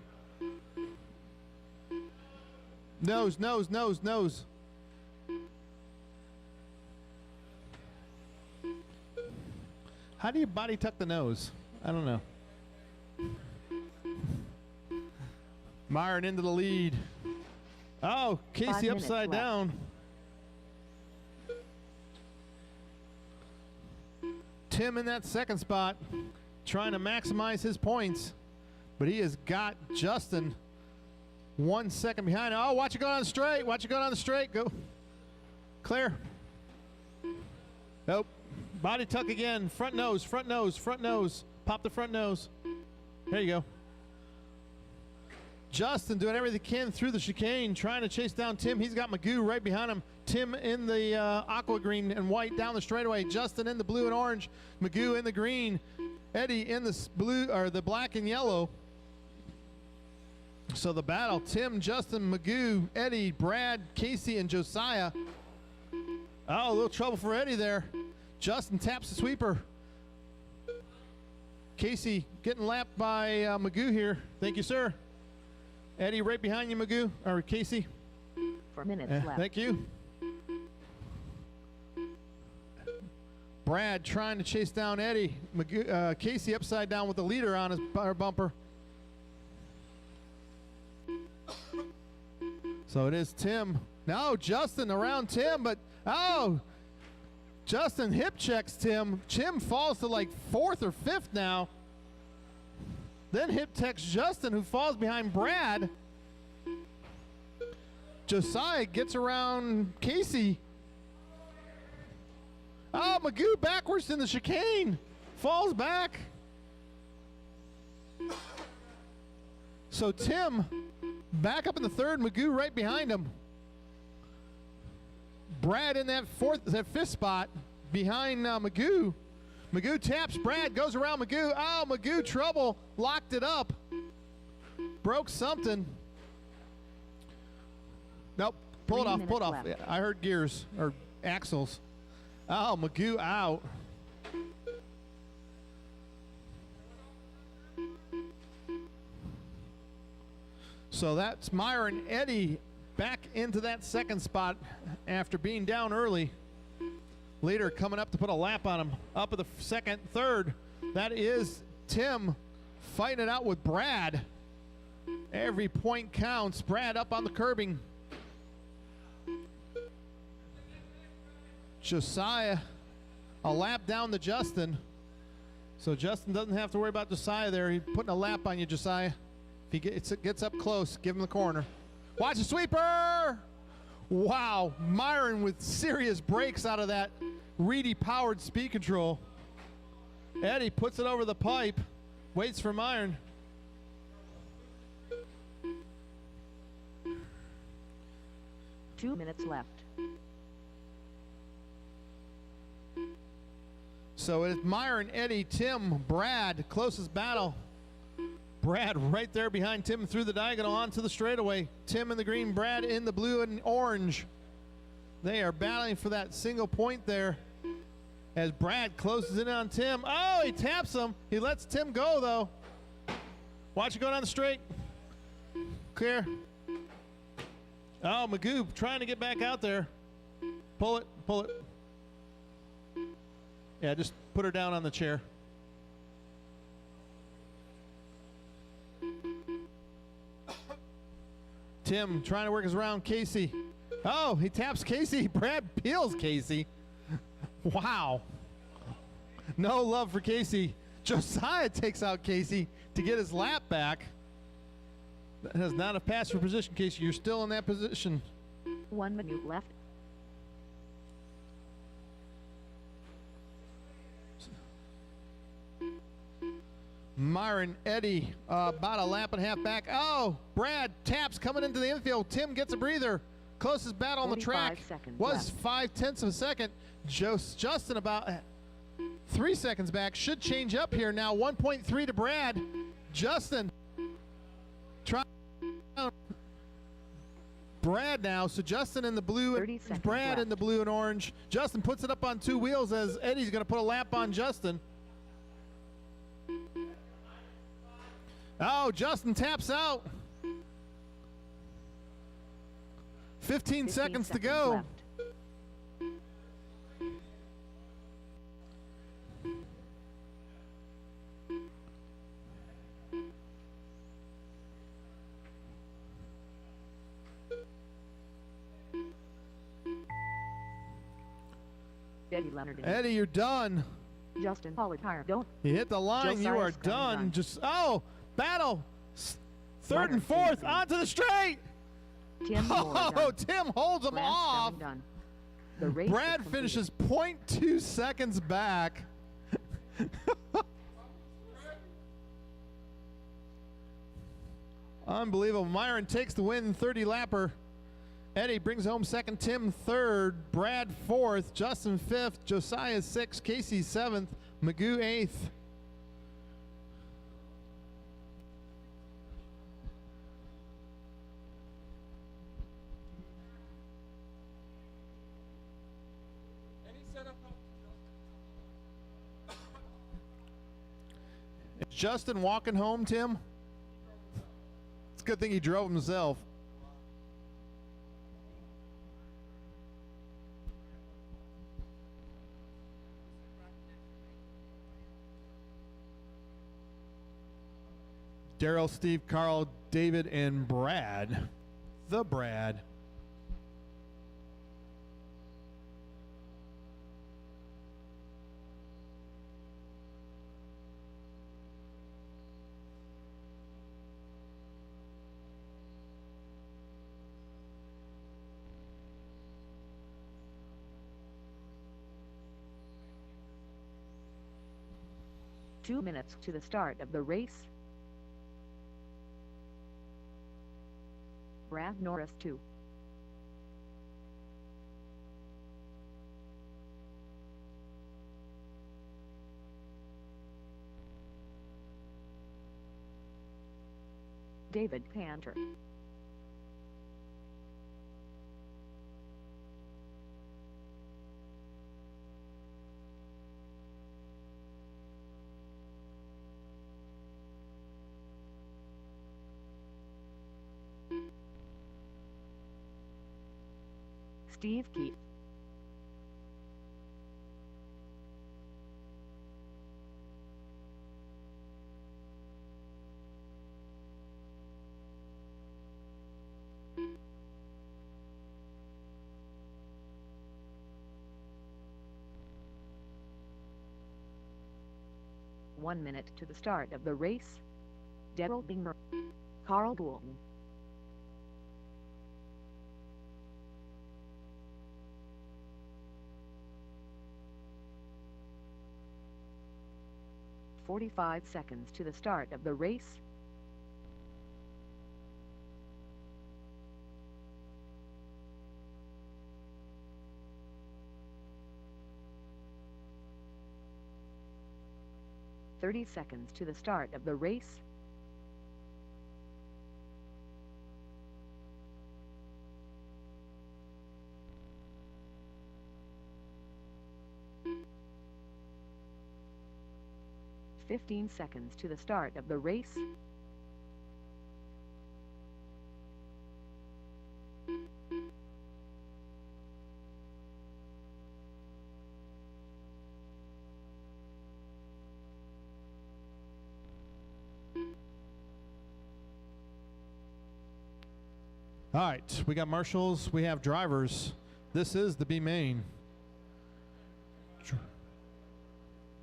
Nose, nose, nose, nose. How do you body tuck the nose? I don't know. Myron into the lead. Oh, 5 Casey minutes upside left. down. Tim in that second spot, trying to maximize his points, but he has got Justin 1 second behind. Oh, watch it go down the straight. Watch it go down the straight. Go. Clear. Nope. Body tuck again. Front nose, front nose, front nose. Pop the front nose. There you go. Justin doing everything he can through the chicane, trying to chase down Tim. He's got Magoo right behind him. Tim in the aqua green and white down the straightaway. Justin in the blue and orange. Magoo in the green. Eddie in the blue or the black and yellow. So the battle: Tim, Justin, Magoo, Eddie, Brad, Casey, and Josiah. Oh, a little trouble for Eddie there. Justin taps the sweeper. Casey getting lapped by Magoo here. Thank you, sir. Eddie right behind you, Magoo, or Casey. 4 minutes left. Thank you. Brad trying to chase down Eddie. Magoo, Casey upside down with the leader on his bumper. So it is Tim. No, Justin around Tim, but oh, Justin hip checks Tim. Tim falls to like 4th or 5th now. Then hip checks Justin, who falls behind Brad. Josiah gets around Casey. Oh, Magoo backwards in the chicane. Falls back. So Tim back up in the 3rd, Magoo right behind him. Brad in that 5th spot behind Magoo. Magoo taps Brad, goes around Magoo. Oh, Magoo trouble, locked it up. Broke something. Nope, pull it off, pull it off. Left. I heard gears or axles. Oh, Magoo out. So that's Myron Eddie back into that 2nd spot after being down early. Leader coming up to put a lap on him. Up at the 2nd, 3rd. That is Tim fighting it out with Brad. Every point counts. Brad up on the curbing. Josiah a lap down to Justin. So Justin doesn't have to worry about Josiah there. He's putting a lap on you, Josiah. If he gets up close, give him the corner. Watch the sweeper! Wow, Myron with serious brakes out of that Reedy-powered speed control. Eddie puts it over the pipe, waits for Myron. Two minutes left. So it's Myron, Eddie, Tim, Brad, closest battle. Brad right there behind Tim through the diagonal onto the straightaway. Tim in the green, Brad in the blue and orange. They are battling for that single point there as Brad closes in on Tim. Oh, he taps him. He lets Tim go, though. Watch it go down the straight. Clear. Oh, Magoo trying to get back out there. Pull it, pull it. Yeah, just put her down on the chair. Tim trying to work his around Casey. Oh, he taps Casey. Brad peels Casey. Wow. No love for Casey. Josiah takes out Casey to get his lap back. That has not a pass for position, Casey. You're still in that position. 1 minute left. Myron, Eddie, about a lap and a half back. Oh, Brad taps coming into the infield. Tim gets a breather. Closest battle on the track 45 seconds was left. 0.5 of a second. Justin about 3 seconds back. Should change up here now. 1.3 to Brad. Justin trying Brad now. So Justin in the blue 30 and seconds Brad in left. the blue and orange. Justin puts it up on 2 wheels as Eddie's going to put a lap on Justin. Oh, Justin taps out. 15 seconds to go. Left. Eddie Leonard. Eddie, you're done. Justin Pollard. Don't. You hit the line. You are Josiah's coming done. Just battle. Third and Leonard fourth Tim. onto the straight. Tim Moore Oh, done. Tim holds him Brad off. Stone done. The race Brad is completed. finishes 0.2 seconds back. Unbelievable. Myron takes the win, 30 lapper. Eddie brings home second, Tim third, Brad fourth, Justin fifth, Josiah sixth, Casey seventh, Magoo eighth. Any setup help? Is Justin walking home, Tim? It's a good thing he drove himself. Daryl, Steve, Carl, David, and Brad. The Brad. Two minutes to the start of the race. Brad Norris 2. David Cantor. Steve Keith. One minute to the start of the race. Daryl Binger. Carl Goulden. .45 seconds to the start of the race. .30 seconds to the start of the race. .15 seconds to the start of the race. All right, we got marshals, we have drivers. This is the B main.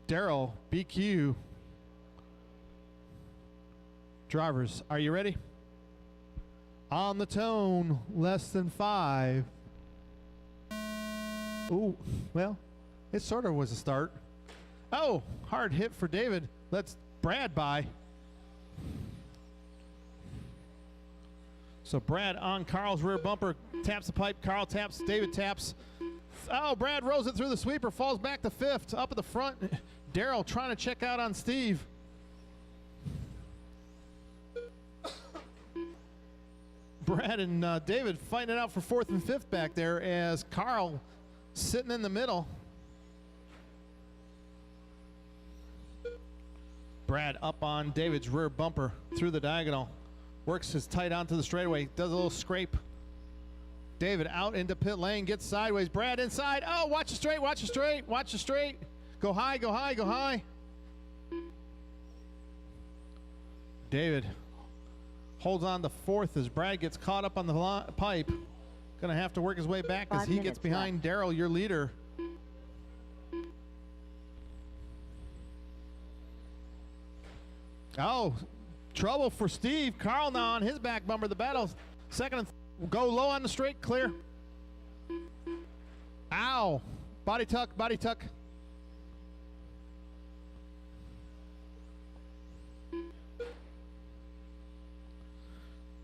Daryl, BQ. Drivers, are you ready? On the tone, less than 5. Ooh, well, it sort of was a start. Oh, hard hit for David. Let's Brad by. So Brad on Carl's rear bumper, taps the pipe, Carl taps, David taps. Oh, Brad rolls it through the sweeper, falls back to 5th, up at the front. Daryl trying to check out on Steve. Brad and David fighting it out for 4th and 5th back there as Carl sitting in the middle. Brad up on David's rear bumper through the diagonal. Works his tight onto the straightaway, does a little scrape. David out into pit lane, gets sideways. Brad inside. Oh, watch the straight, watch the straight, watch the straight. Go high, go high, go high. David holds on to 4th as Brad gets caught up on the pipe. Gonna have to work his way back as 5 he gets minutes behind Daryl, your leader. Oh, trouble for Steve. Carl now on his back bumper. The battle. Second and go low on the straight. Clear. Ow. Body tuck, body tuck.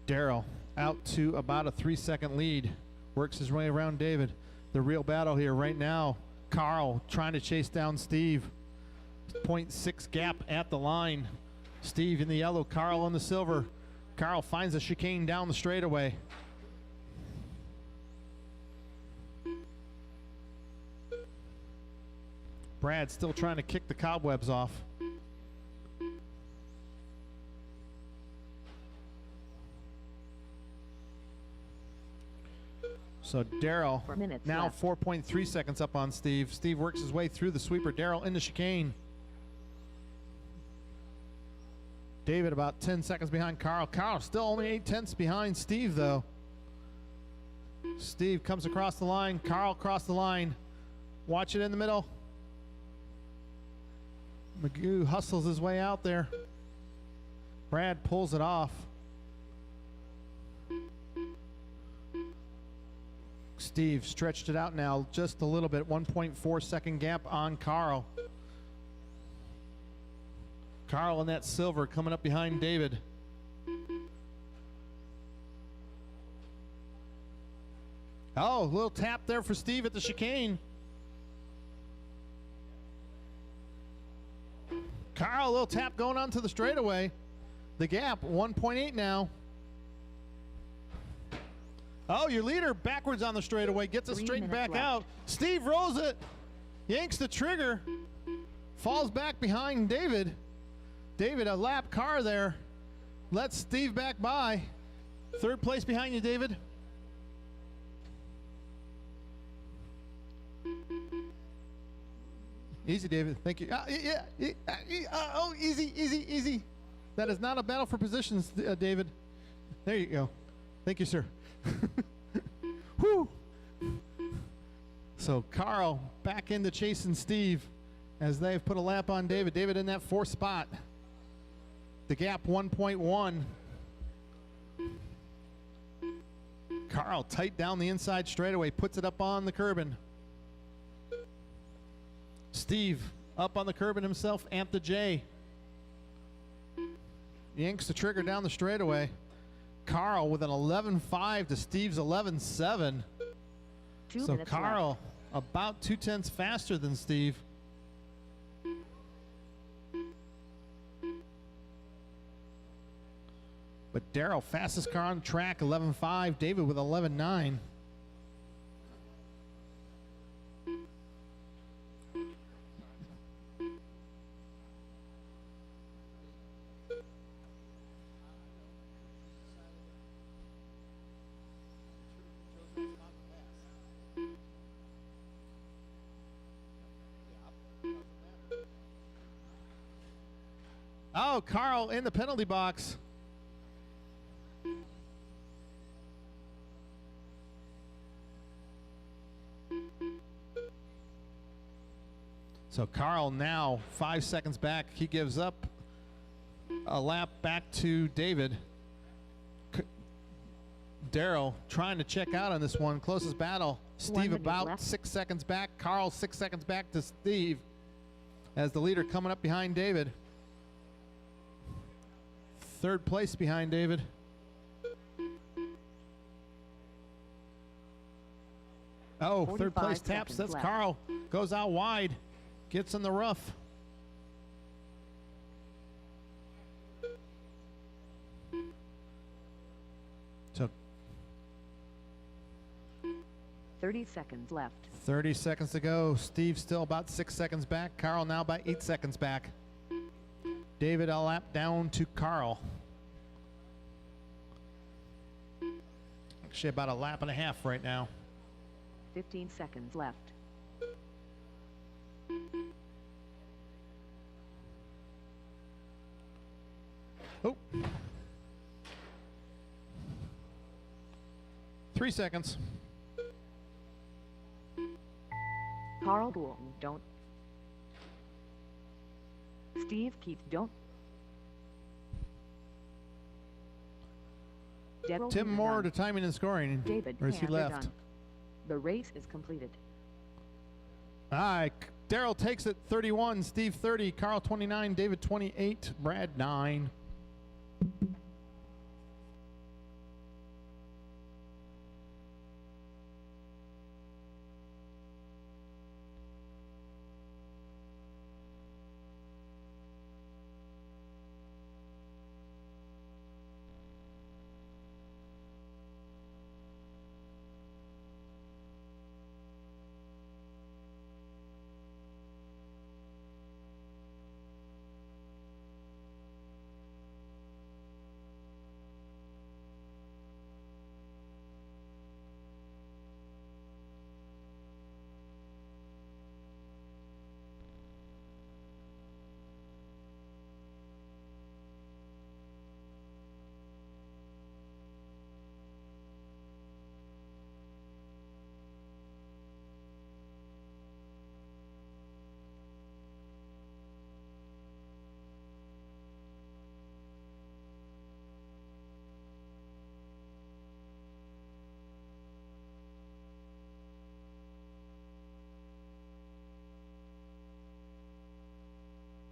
Darrell out to about a 3-second lead. Works his way around David. The real battle here right now. Carl trying to chase down Steve. 0.6 gap at the line. Steve in the yellow, Carl in the silver. Carl finds a chicane down the straightaway. Brad still trying to kick the cobwebs off. So Darrell now 4.3 seconds up on Steve. Steve works his way through the sweeper. Darrell in the chicane. David about 10 seconds behind Carl. Carl still only 8/10 behind Steve though. Steve comes across the line. Carl across the line. Watch it in the middle. Magoo hustles his way out there. Brad pulls it off. Steve stretched it out now just a little bit. 1.4 second gap on Carl. Carl in that silver coming up behind David. Oh, a little tap there for Steve at the chicane. Carl, a little tap going on to the straightaway. The gap, 1.8 now. Oh, your leader backwards on the straightaway, gets it straight back out. Steve rolls it, yanks the trigger, falls back behind David. David, a lap car there, lets Steve back by. Third place behind you, David. Easy, David. Thank you. Oh, easy, easy, easy. That is not a battle for positions, David. There you go. Thank you, sir. Whew. So Carl back into chasing Steve as they've put a lap on David. David in that fourth spot. The gap 1.1. Carl tight down the inside straightaway, puts it up on the curbing. Steve up on the curbing himself, amp the J. Yanks the trigger down the straightaway. Carl with an 11.5 to Steve's 11.7. So Carl about 2/10 faster than Steve. But Darrell, fastest car on the track, 11.5. David with 11.9. Oh, Carl in the penalty box. So Carl now 5 seconds back. He gives up a lap back to David. Darrell trying to check out on this one. Closest battle. Steve about 6 seconds back. Carl 6 seconds back to Steve as the leader coming up behind David. Third place behind David. Oh, third place taps. That's left. Carl. Goes out wide. Gets in the rough. So 30 seconds left. 30 seconds to go. Steve still about 6 seconds back. Carl now about 8 seconds back. David a lap down to Carl. Actually about a lap and a half right now. 15 seconds left. Oh. 3 seconds. Carl don't. Steve Keith don't. Daryl Tim Binger Moore done. to timing and scoring. David Or is he Cantor left? done. The race is completed. All right, Daryl takes it 31, Steve 30, Carl 29, David 28, Brad 9.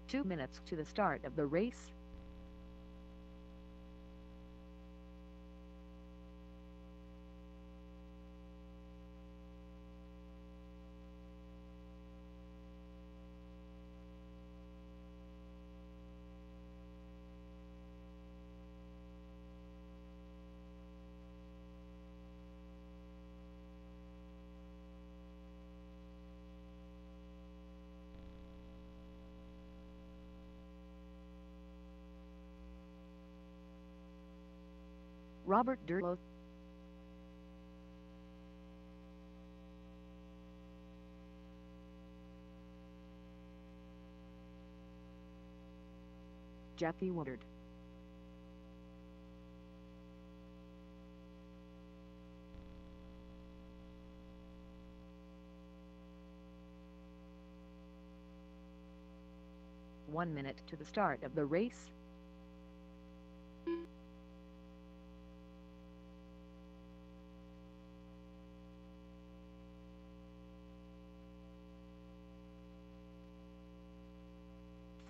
Two minutes to the start of the race. Robert Durlow. Jackie Woodard. One minute to the start of the race.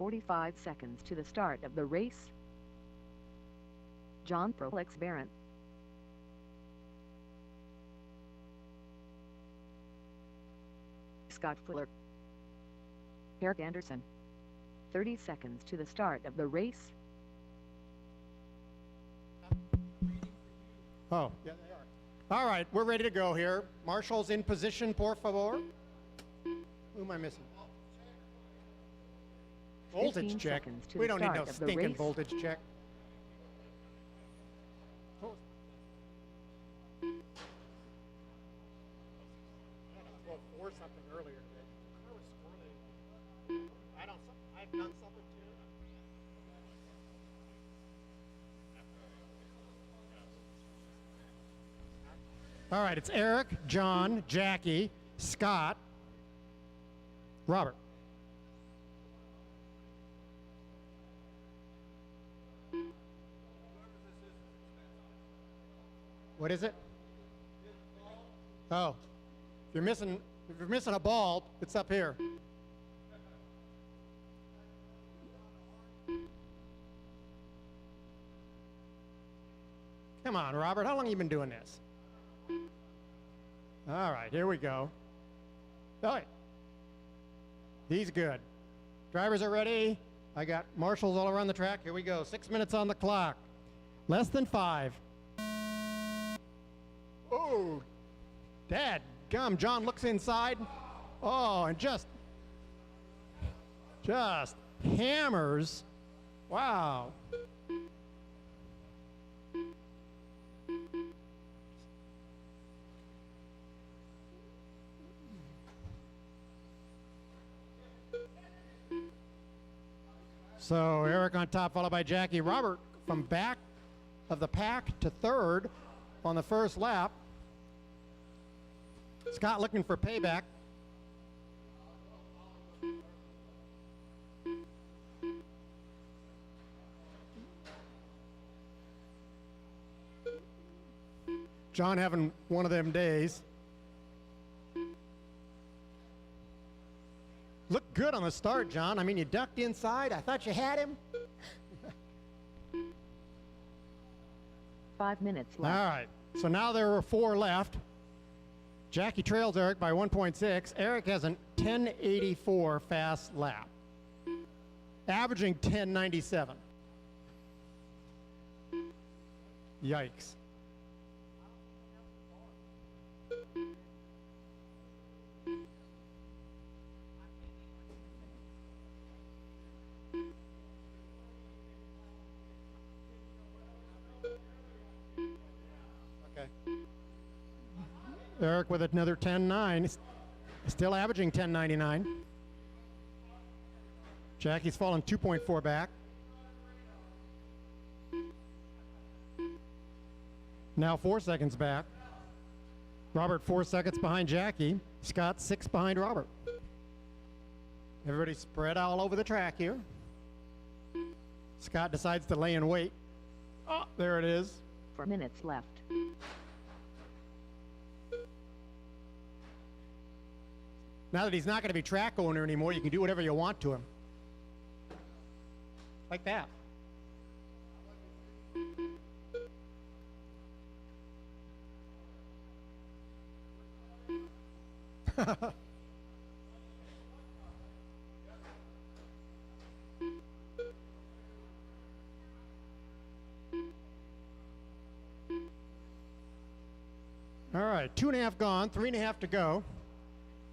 .45 seconds to the start of the race. John Prolex Barrett. Scott Fuller. Eric Anderson. 30 seconds to the start of the race. Oh, yeah, they are. All right, we're ready to go here. Marshall's in position, por favor. Who am I missing? Voltage 15 check. seconds to We the don't need no start of the stinking race. voltage check. Or something earlier today. I've done something too. All right, it's Eric, John, Jackie, Scott, Robert. What is it? Oh, if you're missing a ball, it's up here. Come on, Robert, how long have you been doing this? All right, here we go. All right. He's good. Drivers are ready. I got marshals all around the track. Here we go. 6 minutes on the clock. Less than 5. Oh, Dad, gum. John looks inside. Oh, and just hammers. Wow. So Eric on top, followed by Jackie. Robert from back of the pack to third on the first lap. Scott looking for payback. John having one of them days. Looked good on the start, John. I mean, you ducked inside. I thought you had him. 5 minutes All left. right. So now there are 4 left. Jackie trails Eric by 1.6. Eric has a 10.84 fast lap, averaging 10.97. Yikes. Okay. Eric with another 10.9, still averaging 10.99. Jackie's fallen 2.4 back. Now 4 seconds back. Robert 4 seconds behind Jackie. Scott 6 behind Robert. Everybody spread all over the track here. Scott decides to lay in wait. Oh, there it is. 4 minutes left. Now that he's not going to be track owner anymore, you can do whatever you want to him. Like that. All right, 2.5 gone, 3.5 to go.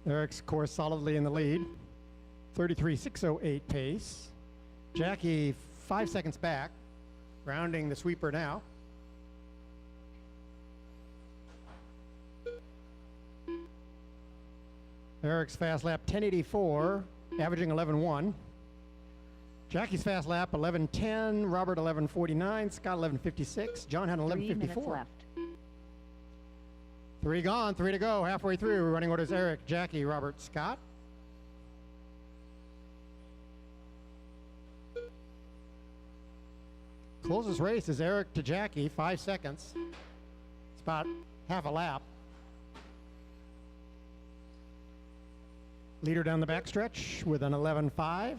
Eric's, of course, solidly in the lead. 33.608 pace. Jackie 5 seconds back, rounding the sweeper now. Eric's fast lap 10.84, averaging 11.1. Jackie's fast lap 11.10, Robert 11.49, Scott 11.56, John had 3 minutes 11.54. left. 3 gone, 3 to go, halfway through. Running orders: Eric, Jackie, Robert, Scott. Closest race is Eric to Jackie, 5 seconds. It's about half a lap. Leader down the backstretch with an 11.5.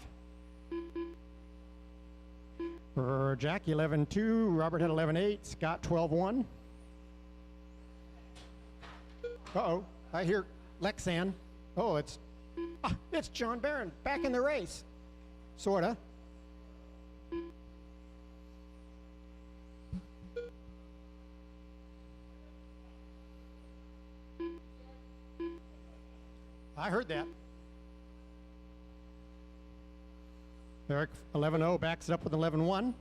For Jackie, 11.2. Robert had 11.8. Scott, 12.1. Uh-oh, I hear Lexan. Oh, it's John Barron back in the race. Sorta. I heard that. Eric, 11.0, backs it up with 11.1.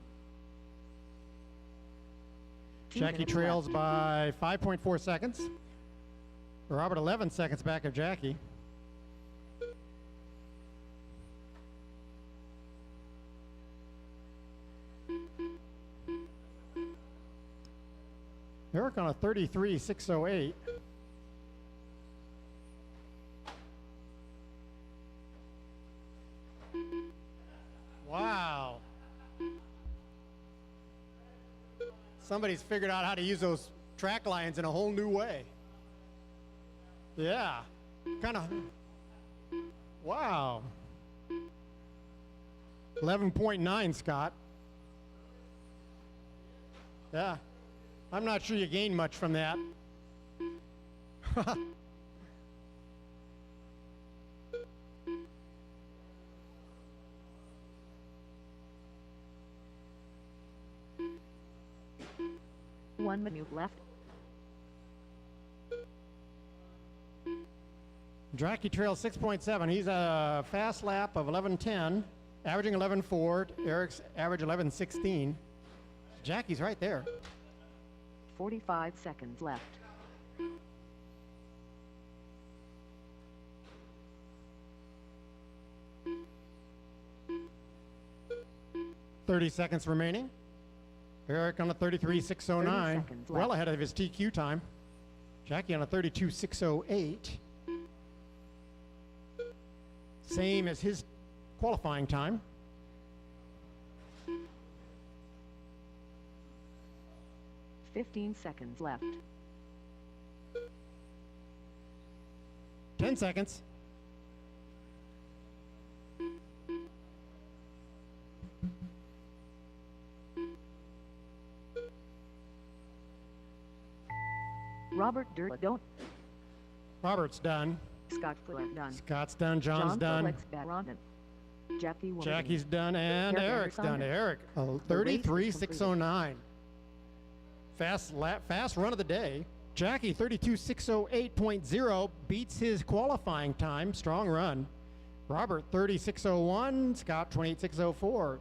2 Jackie minutes trails left. by 5.4 seconds. Robert 11 seconds back of Jackie. Eric on a 33.608. Wow. Somebody's figured out how to use those track lines in a whole new way. Yeah, kind of. Wow. 11.9, Scott. Yeah, I'm not sure you gained much from that. One minute left. Jackie trails 6.7. He's a fast lap of 11.10, averaging 11.4. Eric's average 11.16. Jackie's right there. 45 seconds left. 30 seconds remaining. Eric on a 33.609, 30 seconds well left. ahead of his TQ time. Jackie on a 32.608. Same as his qualifying time. Fifteen seconds left. 10 seconds. Robert Durant, Robert's done. Scott Flint done. Scott's done. John's John done. Felix Baronin, Jackie Williams. Jackie's done. And Eric Eric's done. Anderson. Eric, The race is 33.609. Fast run of the day. Jackie, 32.608.0, beats his qualifying time. Strong run. Robert, 36.01. Scott, 28.604.